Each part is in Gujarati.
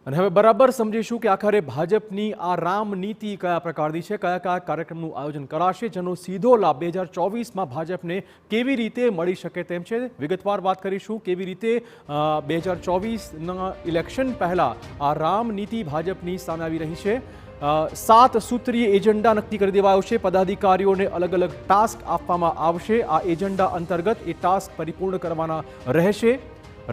અને હવે બરાબર સમજીશું કે આખરે ભાજપની આ રામ નીતિ કયા પ્રકારની છે, કયા કયા કાર્યક્રમનું આયોજન કરાશે, જેનો સીધો લાભ 2024માં ભાજપને કેવી રીતે મળી શકે તેમ છે. વિગતવાર વાત કરીશું કેવી રીતે 2024ના ઇલેક્શન પહેલા આ રામ નીતિ ભાજપની સામે આવી રહી છે. 7 સૂત્રીય એજન્ડા નક્કી કરી દેવાયો છે. પદાધિકારીઓને અલગ અલગ ટાસ્ક આપવામાં આવશે. આ એજન્ડા અંતર્ગત એ ટાસ્ક પરિપૂર્ણ કરવાના રહેશે.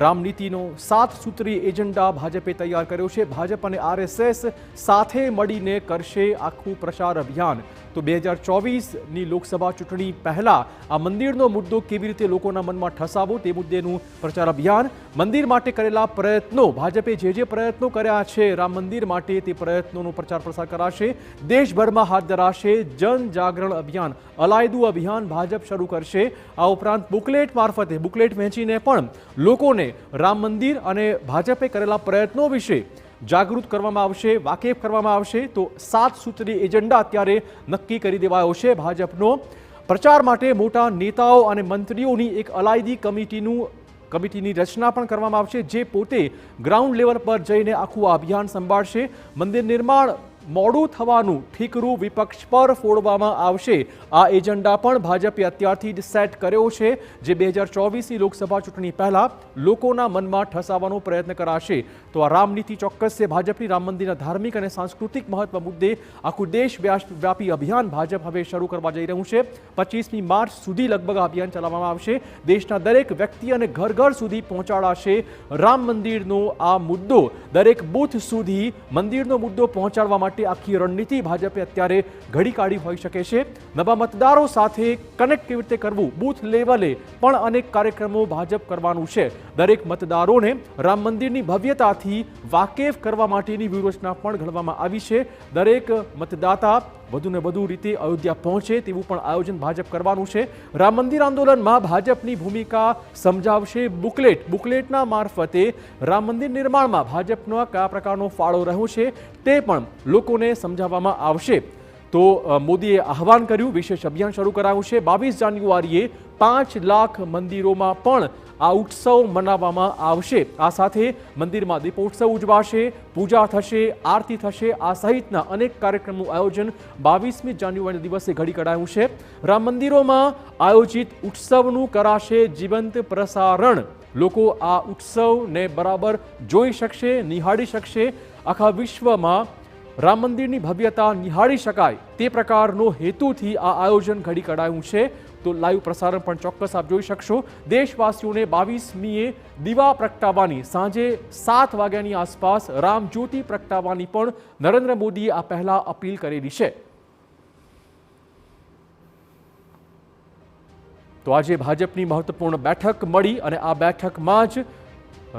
રામનીતિનો 7 સૂત્રીય એજન્ડા ભાજપે તૈયાર કર્યો છે. ભાજપ અને આરએસએસ સાથે મળીને કરશે આખું પ્રચાર અભિયાન. તો 2024ની લોકસભા ચૂંટણી પહેલા આ મંદિરનો મુદ્દો કેવી રીતે લોકોના મનમાં ઠસાવવો તે મુદ્દેનું પ્રચાર અભિયાન. મંદિર માટે કરેલા પ્રયત્નો, ભાજપે જે પ્રયત્નો કર્યા છે રામ મંદિર માટે તે પ્રયત્નોનો પ્રચાર પ્રસાર કરાશે. દેશભરમાં હાથ ધરાશે જનજાગરણ અભિયાન, અલાયદું અભિયાન ભાજપ શરૂ કરશે. આ ઉપરાંત બુકલેટ મારફતે બુકલેટ વહેંચીને પણ લોકોને રામ મંદિર અને ભાજપે કરેલા પ્રયત્નો વિશે જાગૃત કરવામાં આવશે, વાકેફ કરવામાં આવશે. તો 7 સૂત્રીય એજન્ડા અત્યારે નક્કી કરી દેવાયો છે. ભાજપનો પ્રચાર માટે મોટા નેતાઓ અને મંત્રીઓની એક અલાયદી કમિટીની રચના પણ કરવામાં આવશે, જે પોતે ગ્રાઉન્ડ લેવલ પર જઈને આખું અભિયાન સંભાળશે. મંદિર નિર્માણ મોડું થવાનું ઠીકરું વિપક્ષ પર ફોડવામાં આવશે. આ એજન્ડા પણ ભાજપે અત્યારથી જ સેટ કર્યો છે, જે 2024ની લોકસભા ચૂંટણી પહેલા લોકોના મનમાં ઠસાવવાનો પ્રયત્ન કરાશે. તો આ રામનીતિ ચોક્કસ છે. ભાજપની રામ મંદિરના ધાર્મિક અને સાંસ્કૃતિક મહત્વ મુદ્દે આખું દેશવ્યાપી અભિયાન ભાજપ હવે શરૂ કરવા જઈ રહ્યું છે. 25મી માર્ચ સુધી લગભગ આ અભિયાન ચલાવવામાં આવશે. દેશના દરેક વ્યક્તિ અને ઘર ઘર સુધી પહોંચાડાશે રામ મંદિરનો આ મુદ્દો. દરેક બૂથ સુધી મંદિરનો મુદ્દો પહોંચાડવા માટે આખી રણનીતિ ભાજપે અત્યારે ઘડી કાઢી હોઈ શકે છે. નવા મતદારો સાથે કનેક્ટ કેવી રીતે કરવું, બૂથ લેવલે પણ અનેક કાર્યક્રમો ભાજપ કરવાનું છે. દરેક મતદારોને રામ મંદિરની ભવ્યતાથી વાકેફ કરવા માટેની વ્યૂહરચના પણ ઘડવામાં આવી છે. દરેક મતદાતા વધુને વધુ રીતે અયોધ્યા પહોંચે તેવું પણ આયોજન ભાજપ કરવાનું છે. રામ મંદિર આંદોલનમાં ભાજપની ભૂમિકા સમજાવશે બુકલેટના મારફતે રામ મંદિર નિર્માણમાં ભાજપનો કયા પ્રકારનો ફાળો રહ્યો છે તે પણ લોકોને સમજાવવામાં આવશે. તો મોદીએ આહવાન કર્યું, વિશેષ અભિયાન શરૂ કરાયું છે. 22 જાન્યુઆરીએ 5 લાખ મંદિરોમાં પણ આ ઉત્સવ મનાવવામાં આવશે. આ સાથે મંદિરમાં દીપોત્સવ ઉજવાશે, પૂજા થશે, આરતી થશે. આ સહિતના અનેક કાર્યક્રમનું આયોજન 22મી જાન્યુઆરીના દિવસે ઘડી કઢાયું છે. રામ મંદિરોમાં આયોજિત ઉત્સવનું કરાશે જીવંત પ્રસારણ. લોકો આ ઉત્સવને બરાબર જોઈ શકશે, નિહાળી શકશે. આખા વિશ્વમાં રામ મંદિરની ભવ્યતા નિહાળી શકાય તે પ્રકારનો હેતુથી આ આયોજન ઘડી કઢાયું છે. તો લાઈવ પ્રસારણ પણ ચોક્કસ આપ જોઈ શકશો. દેશવાસીઓને 22મીએ દીવા પ્રગટાવવાની, સાંજે 7 વાગ્યાની આસપાસ રામ જ્યોતિ પ્રગટાવવાની પણ નરેન્દ્ર મોદીએ આ પહેલા અપીલ કરેલી છે. તો આજે ભાજપની મહત્વપૂર્ણ બેઠક મળી અને આ બેઠકમાં જ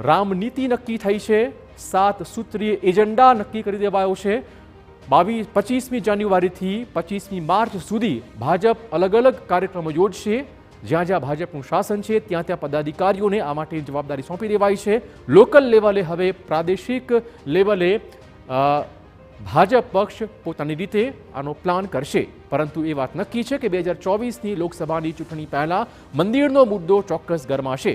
રામનીતિ નક્કી થઈ છે. 7 સૂત્રીય એજન્ડા નક્કી કરી દેવાયો છે. 25મી જાન્યુઆરીથી 25મી માર્ચ સુધી ભાજપ અલગ અલગ કાર્યક્રમો યોજશે. જ્યાં જ્યાં ભાજપનું શાસન છે ત્યાં ત્યાં પદાધિકારીઓને આ માટે જવાબદારી સોંપી દેવાઈ છે. લોકલ લેવલે હવે પ્રાદેશિક લેવલે ભાજપ પક્ષ પોતાની રીતે આનો પ્લાન કરશે. પરંતુ એ વાત નક્કી છે કે 2024ની લોકસભાની ચૂંટણી પહેલા મંદિરનો મુદ્દો ચોક્કસ ગરમાશે.